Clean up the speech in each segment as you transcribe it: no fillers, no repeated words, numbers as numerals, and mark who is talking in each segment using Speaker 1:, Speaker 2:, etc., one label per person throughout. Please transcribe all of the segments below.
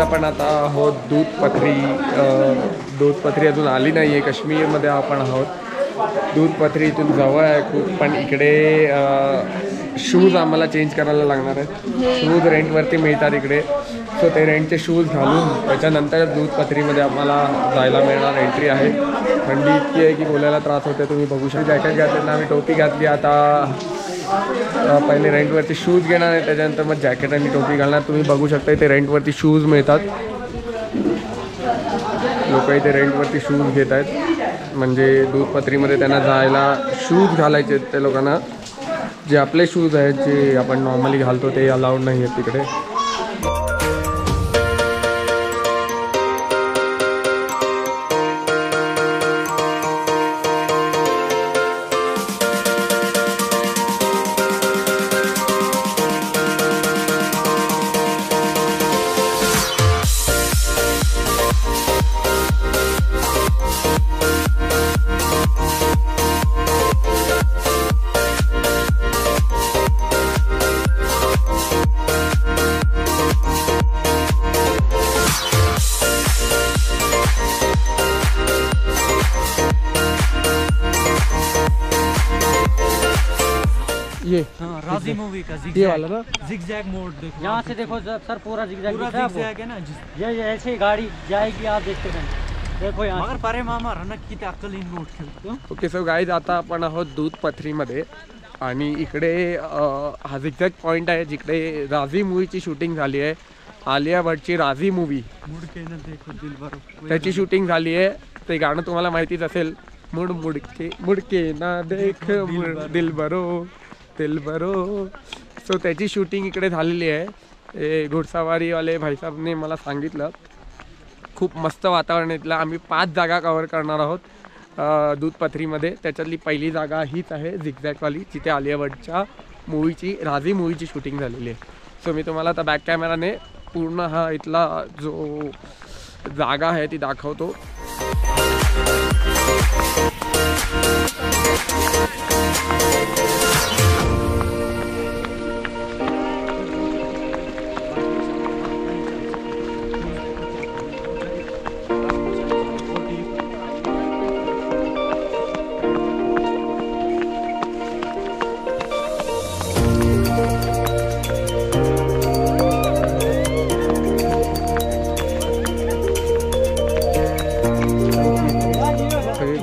Speaker 1: आपण आता आहोत दूधपथरी अजून आली नाही आहे. काश्मीरमध्ये आपण आहोत. दूधपथरी इथून जवळ आहे खूप, पण इकडे शूज आम्हाला चेंज करायला लागणार आहेत. शूज रेंटवरती मिळतात इकडे, सो ते रेंटचे शूज घालून त्याच्यानंतर दूधपथरीमध्ये आम्हाला जायला मिळणार. एंट्री आहे. थंडी इतकी आहे की बोलायला त्रास होते. तुम्ही बघू शकता. जॅकेट घातलं, आम्ही टोपी घातली. आता पहिले रेंटवरती शूज घेणार आहे, त्याच्यानंतर मग जॅकेट आणि टोपी घालणार. तुम्ही बघू शकता इथे रेंटवरती शूज मिळतात. लोक इथे रेंटवरती शूज घेत आहेत, म्हणजे दूधपथरीमध्ये त्यांना जायला शूज घालायचे आहेत. त्या लोकांना जे आपले शूज आहेत जे आपण नॉर्मली घालतो ते अलाउड नाही आहेत तिकडे.
Speaker 2: राजी मूवी का
Speaker 1: ये वाला ना
Speaker 2: जिगजैग मोड देखो,
Speaker 3: यहाँ से देखो सर पूरा जिगजैग
Speaker 2: है ना।
Speaker 3: ये ऐसे गाड़ी जाएगी, आप देखते रहें. देखो यहाँ
Speaker 2: मगर परे मामा रनक किती अक्कल इन रोड खेळतो.
Speaker 1: ओके सो गाईज, आता आपण आहोत दूधपथरीमध्ये आणि इकडे हा झिगझॅग पॉईंट आहे जिकडे राजी मूवीची शूटिंग झाली आहे. आलिया भट्टची राजी मूवी त्याची शूटिंग झाली आहे. ते गाणं तुम्हाला माहितीच असेल, मुड मुडके मुडके ना देख दिलबरो दिलबरो. सो त्याची शूटिंग इकडे झालेली आहे. घोडसवारीवाले भाईसाहेबने मला सांगितलं. खूप मस्त वातावरण इथलं. आम्ही 5 जागा कव्हर करणार आहोत दूधपथरीमध्ये. त्याच्यातली पहिली जागा हीच आहे झिगझॅगवाली, जिथे आलिया भट्टच्या मूवीची राजी मूवीची शूटिंग झालेली आहे. सो मी तुम्हाला आता बॅक कॅमेराने पूर्ण हा इथला जो जागा आहे ती दाखवतो.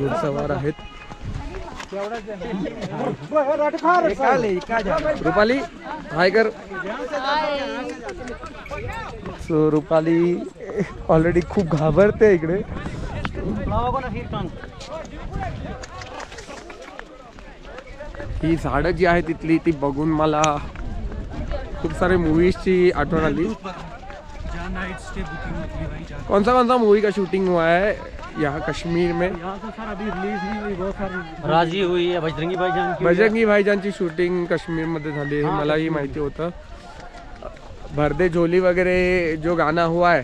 Speaker 1: घोडसवार आहेत. रुपाली हाय कर. सो रुपाली ऑलरेडी खूप घाबरते इकडे. ही झाडं जी आहे तिथली ती बघून मला खूप सारे मूवीजची आठवण आली. कौन सा मूवी का शूटिंग हुआ है यहाँ कश्मीर में?
Speaker 3: यहाँ तो सर अभी रिलीज नहीं हुई, बहुत सारी राजी हुई है.
Speaker 1: बजरंगी भाईजानची शूटिंग काश्मीर मध्ये झाली आहे, मलाही माहिती होतं. भरदे झोली वगैरह जो गाना हुआ है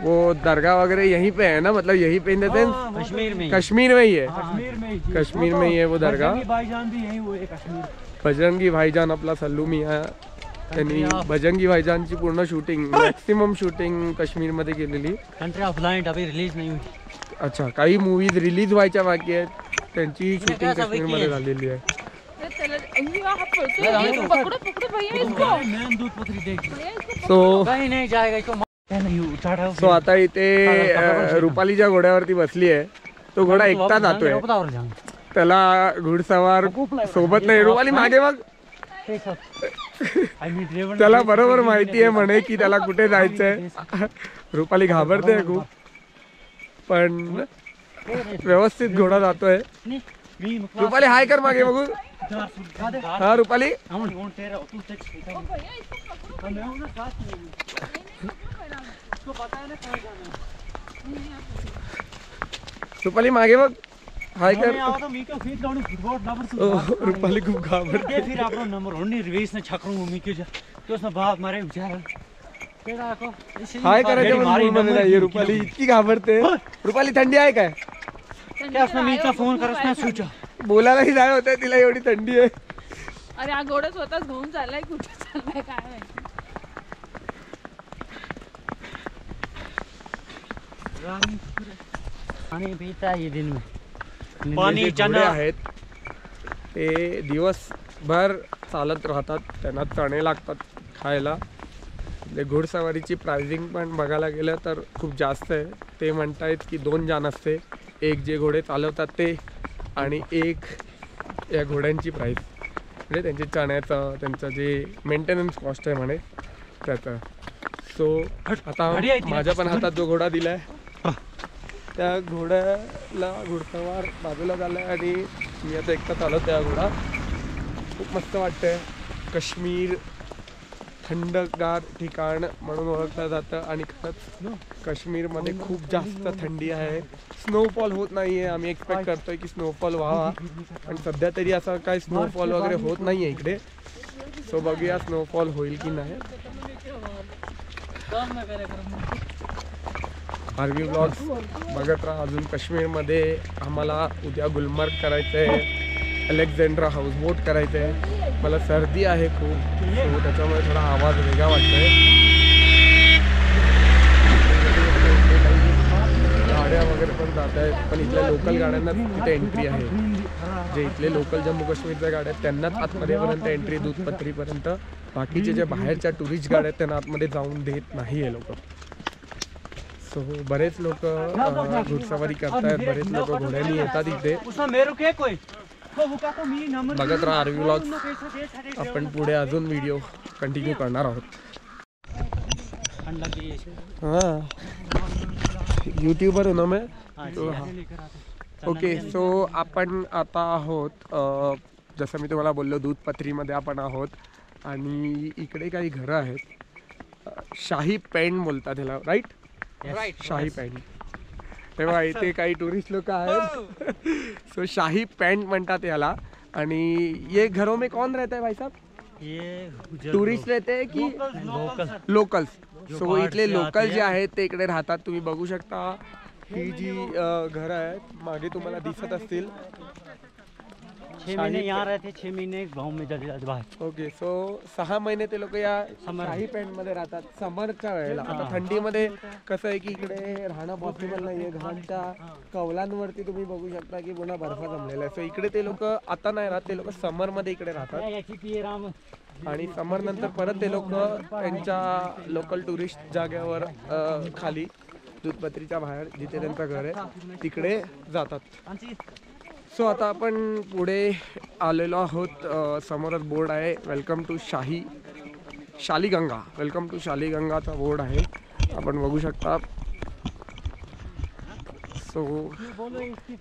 Speaker 1: वो दरगाह वगैरह यहीं पे है ना, मतलब यहीं पे इन द सेंस कश्मीर में ही है. कश्मीर में ही है वो दरगाह. बजरंगी भाईजान आपला सल्लू मियां त्यांनी बजरंगी भाईजानची पूर्ण शूटिंग मॅक्सिमम शूटिंग काश्मीरमध्ये केलेली.
Speaker 3: कंट्री ऑफ लाइट अभी रिलीज नहीं हुई.
Speaker 1: अच्छा, काही मूवीज रिलीज व्हायच्या बाकी आहेत, त्यांची शूटिंग काश्मीरमध्ये झालेली आहे. सो आता इथे रुपालीच्या घोड्यावरती बसली आहे. तो घोडा एकटा जातोय, त्याला घोडसवार सोबत नाही. रुपाली मागे बघ. त्याला बरोबर माहिती आहे म्हणे की त्याला कुठे जायचंय. रुपाली घाबरते खूप, पण व्यवस्थित घोडा जातोय. रुपाली हाय कर मागे बघू. हा रुपाली, रुपाली मागे बघ. हाय कर. रुपाली खूप घाबरते.
Speaker 3: फिर आपला नंबर होणी रिवेस ने छकरू मी के तोसना बाप मारे विचार
Speaker 1: हाय करायचं म्हणून नाहीये. रुपाली इतकी घाबरते. रुपाली थंडी आहे काय?
Speaker 3: मीचा फोन करत ना स्विच
Speaker 1: बोलायलाही जाय होत तिला, एवढी थंडी आहे.
Speaker 4: अरे हा घोडा स्वतःच घेऊन चाललाय, कुठे चाललाय काय माहिती.
Speaker 3: पानी पीता है ये दिन में
Speaker 1: हे
Speaker 3: पानी
Speaker 1: जे घोडे
Speaker 3: चना
Speaker 1: आहेत ते दिवसभर चालत राहतात, त्यांना चणे लागतात खायला. म्हणजे घोडसवारीची प्राइसिंग पण बघायला गेलं तर खूप जास्त आहे. ते म्हणतायत की 2 जान असते, एक जे घोडे चालवतात ते आणि एक या घोड्यांची प्राईस, म्हणजे त्यांचे चण्याचं त्यांचं जे मेंटेनन्स कॉस्ट आहे म्हणे त्याचं. सो आता माझ्या पण हातात जो घोडा दिला आहे त्या घोड्याला घोडसवार बाजूला झाला आहे आणि मी आता एकटा चालवतो त्या घोडा. खूप मस्त वाटतंय. काश्मीर थंडगार ठिकाण म्हणून ओळखलं जातं आणि खरंच काश्मीरमध्ये खूप जास्त थंडी आहे. स्नोफॉल होत नाही आहे, आम्ही एक्सपेक्ट करतोय की स्नोफॉल व्हावा पण सध्या तरी असं काही स्नोफॉल वगैरे होत नाही आहे इकडे. सो बघूया स्नोफॉल होईल की नाही. आरवी ब्लॉग्स बघत राहा. अजून काश्मीरमध्ये आम्हाला उद्या गुलमर्ग करायचं आहे, अलेक्झांड्रा हाऊसबोट करायचं आहे. मला सर्दी आहे खूप, सो त्याच्यामुळे थोडा आवाज वेगळा वाटतोय. गाड्या वगैरे पण जात आहेत पण इथल्या लोकल गाड्यांना तिथे एंट्री आहे. जे इथले लोकल जम्मू काश्मीरच्या गाड्या आहेत त्यांनाच आतमध्येपर्यंत एंट्री, दूधपत्रीपर्यंत. बाकीचे जे बाहेरच्या टुरिस्ट गाड्या आहेत त्यांना आतमध्ये जाऊन देत नाही आहे लोक. सो बरेच लोक घोडसवारी करतायत, बरेच लोक घोड्यांनी येतात इथे. बघत राहा आरवी व्लॉग्स. आपण पुढे अजून व्हिडिओ कंटिन्यू करणार आहोत. हां यूट्यूबर हूँ ना मैं तो हाँ. ओके सो आपण आता आहोत जसं मी तुम्हाला बोललो दूधपत्रीमध्ये आपण आहोत आणि इकडे काही घरं आहेत. शाही पेंट बोलतात ह्याला, राईट? शाही पेंट. तेव्हा इथे काही टुरिस्ट लोक आहेत. सो शाही पेंट म्हणतात याला. आणि ये घरों में कौन रहता है भाई साहब?
Speaker 3: ये
Speaker 1: टुरिस्ट रहते हैं की लोकल्स? सो इथले लोकल जे आहेत ते इकडे राहतात. तुम्ही बघू शकता ही जी घरं आहेत मागे तुम्हाला दिसत असतील.
Speaker 3: 6 महीने यहाँ रहते, 6 महीने गाँव में जाते बाहर.
Speaker 1: ओके सो 6 महिने ते लोक या शाही पेंट मध्ये राहतात समरच्या वेळेला. आता थंडीमध्ये कसं आहे की इकडे राहणं पॉसिबल नाहीये. घरांच्या कौलांवरती तुम्ही बघू शकता की पुन्हा बर्फ जमलेला आहे. सो इकडे ते लोक आता नाही राहत, ते लोक समर मध्ये इकडे राहतात आणि समर नंतर परत ते लोक त्यांच्या लोकल टुरिस्ट जागेवर खाली दूधपत्रीच्या बाहेर जिथे त्यांचं घर आहे तिकडे जातात. सो आता आपण पुढे आलेलो आहोत. समोरच बोर्ड आहे welcome to Shaliganga. Welcome to शालीगंगाचा बोर्ड आहे, आपण बघू शकता. सो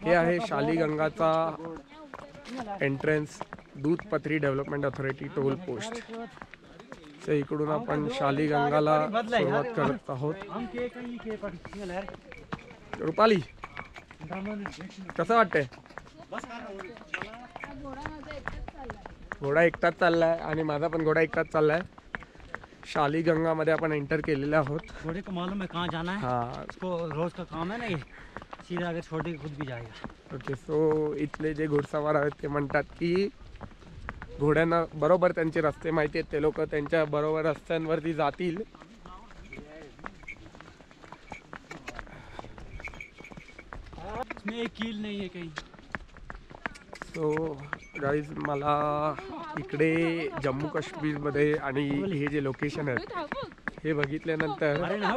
Speaker 1: हे आहे शालीगंगाचा entrance, Doodhpathri development authority toll post. तर इकडून आपण शालीगंगाला सुरुवात करत आहोत. रुपाली कसं वाटतंय? घोडा एकटाच चाललाय आणि माझा पण घोडा एकटाच चाललाय. शालीगंगामध्ये आपण एंटर केलेले आहोत.
Speaker 3: घोड़े को मालूम है कहाँ जाना है.
Speaker 1: हाँ
Speaker 3: उसको रोज का काम है ना ये, सीधा अगर छोड़ के खुद भी जाएगा.
Speaker 1: ओके सो इथले जे घोडसवार आहेत ते म्हणतात की घोड्यांना बरोबर त्यांचे रस्ते माहिती आहेत, ते लोक त्यांच्या बरोबर रस्त्यांवरती जातील.
Speaker 2: इसमें एक कील नहीं है कहीं.
Speaker 1: सो गाईज मला इकडे जम्मू काश्मीरमध्ये आणि हे जे लोकेशन आहेत हे बघितल्यानंतर
Speaker 3: अरे ना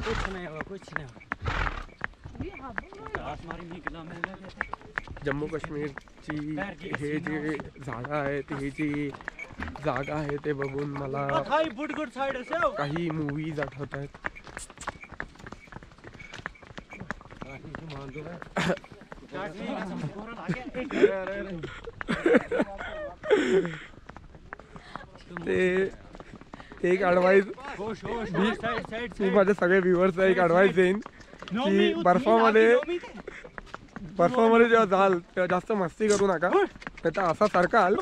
Speaker 3: कुछ नहीं होगा, कुछ नहीं होगा.
Speaker 1: जम्मू काश्मीरची हे जे जागा आहे हे जी जागा आहे ते बघून मला काही मूवीज आठवत आहेत. ते एक ॲडवाइस मी माझ्या सगळ्या व्ह्युअर्सला एक ॲडवाइस देईन की बर्फामध्ये जेव्हा जाल तेव्हा जास्त मस्ती करू नका, त्याचा असा सरकाल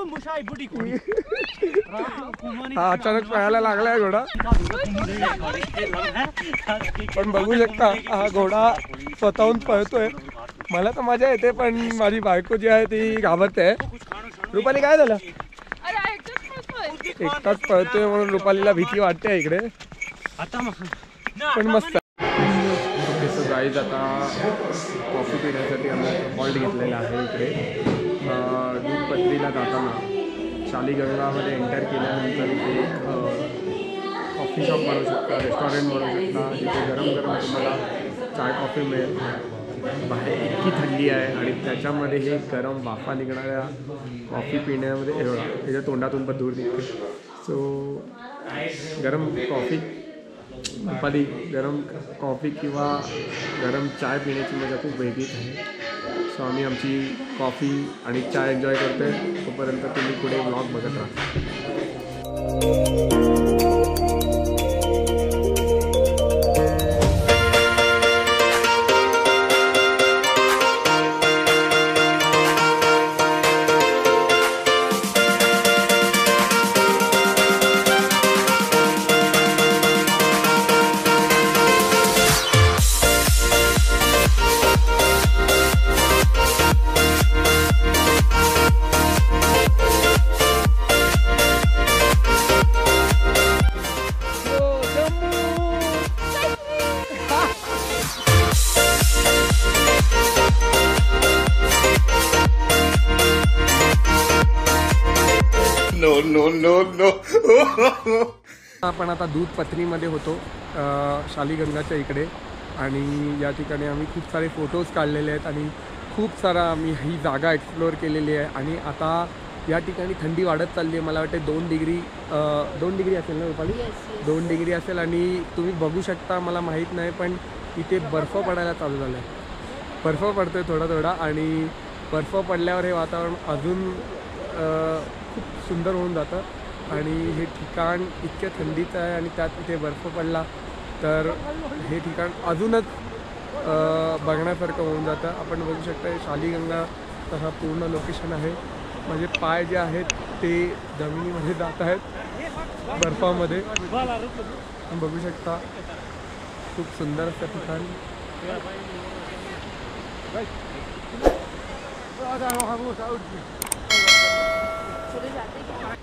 Speaker 1: हा अचानक पळायला लागलाय घोडा. पण बघू शकता हा घोडा स्वतःहून पळतोय. मला तर मजा येते पण माझी बायको जी आहे ती घाबरते. रुपाली काय झालं? एकटाच पळतोय म्हणून रुपालीला भीती वाटते इकडे, पण मस्त. गाईज आता कॉफी पिण्यासाठी आम्ही हॉल्ट घेतलेला आहे इकडे दूधपत्रीला जाताना शालीगंगामध्ये एंटर केल्यानंतर इथे एक कॉफी शॉप बनवू शकता, रेस्टॉरंट बनवू शकता, जिथे गरम गरम तुम्हाला चाय कॉफी मिळेल. बाहेर इतकी थंडी आहे आणि त्याच्यामध्ये हे गरम वाफा निघणाऱ्या कॉफी पिण्यामध्ये एवढा त्याच्या तोंडातून पण दूर निघते. सो गरम कॉफी दुपारी गरम कॉफी किंवा गरम चाय पिण्याची मजा खूप वेगळीच आहे. सो आम्ही आमची कॉफी आणि चाय एन्जॉय करतो आहे. तोपर्यंत तुम्ही पुढे व्लॉग बघत राहा. आपण आता दूधपत्रीमध्ये होतो शालीगंगाच्या इकडे आणि या ठिकाणी आम्ही खूप सारे फोटोज काढलेले आहेत आणि खूप सारा आम्ही ही जागा एक्सप्लोअर केलेली आहे. आणि आता या ठिकाणी थंडी वाढत चालली आहे. मला वाटते 2 डिग्री असेल ना रुपाली? 2 डिग्री असेल आणि तुम्ही बघू शकता, मला माहीत नाही पण इथे बर्फ पडायला चालू झालं आहे. बर्फ पडतो आहे थोडा थोडा आणि बर्फ पडल्यावर हे वातावरण अजून खूप सुंदर होऊन जातं. आणि हे ठिकाण इतक्या थंडीचं आहे आणि त्यात इथे बर्फ पडला तर हे ठिकाण अजूनच बघण्यासारखं होऊन जातं. आपण बघू शकता हे शालीगंगाचं हा पूर्ण लोकेशन आहे. माझे पाय जे आहेत ते जमिनीमध्ये जात आहेत बर्फामध्ये. बघू शकता खूप सुंदर असं ठिकाण.
Speaker 4: पुढे जाते